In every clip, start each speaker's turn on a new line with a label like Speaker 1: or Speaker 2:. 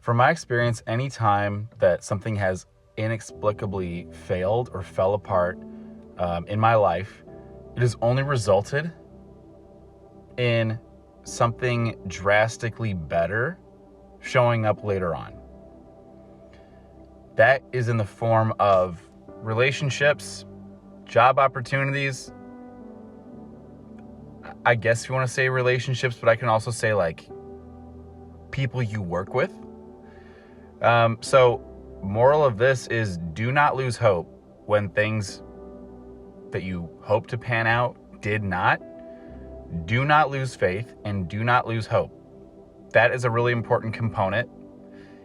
Speaker 1: From my experience, any time that something has inexplicably failed or fell apart in my life, it has only resulted in something drastically better showing up later on. That is in the form of relationships, job opportunities. I guess you want to say relationships, but I can also say like people you work with. So moral of this is do not lose hope when things that you hope to pan out did not. Do not lose faith and do not lose hope. That is a really important component.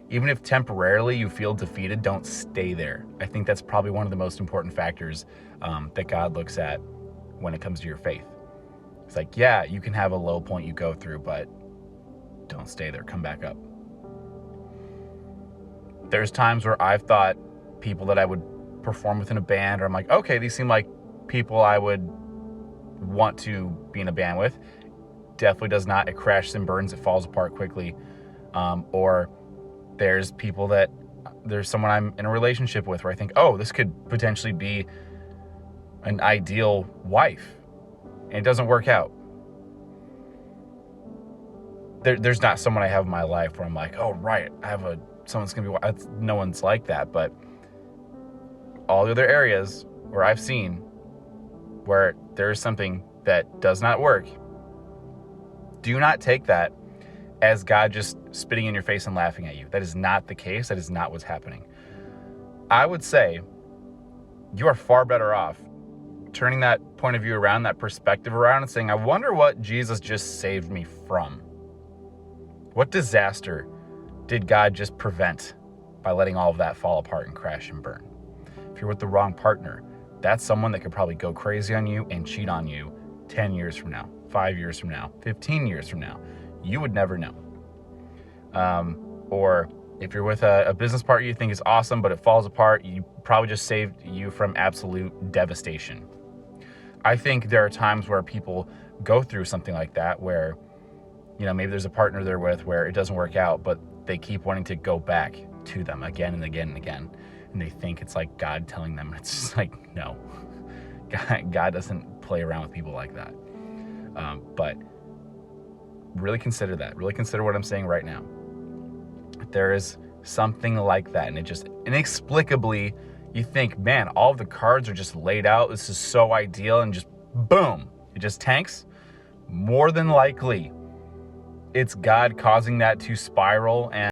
Speaker 1: Even if temporarily you feel defeated, don't stay there. I think that's probably one of the most important factors that God looks at when it comes to your faith. It's like, yeah, you can have a low point you go through, but don't stay there. Come back up. There's times where I've thought people that I would perform with in a band, or I'm like, okay, these seem like people I would want to be in a band with. Definitely does not. It crashes and burns. It falls apart quickly. Or there's someone I'm in a relationship with where I think, oh, this could potentially be an ideal wife. And it doesn't work out. There's not someone I have in my life where I'm like, oh, right, someone's going to be, no one's like that. But all the other areas where I've seen where there is something that does not work, do not take that as God just spitting in your face and laughing at you. That is not the case. That is not what's happening. I would say you are far better off turning that point of view around, that perspective around, and saying, I wonder what Jesus just saved me from. What disaster did God just prevent by letting all of that fall apart and crash and burn? If you're with the wrong partner, that's someone that could probably go crazy on you and cheat on you 10 years from now, 5 years from now, 15 years from now. You would never know. Or if you're with a business partner you think is awesome, but it falls apart, you probably just saved you from absolute devastation. I think there are times where people go through something like that where, maybe there's a partner they're with where it doesn't work out, but they keep wanting to go back to them again and again and again. And they think it's like God telling them. It's just like, no. God doesn't play around with people like that. But really consider that. Really consider what I'm saying right now. There is something like that, and it just inexplicably, you think, man, all of the cards are just laid out. This is so ideal, and just boom, it just tanks. More than likely, it's God causing that to spiral, and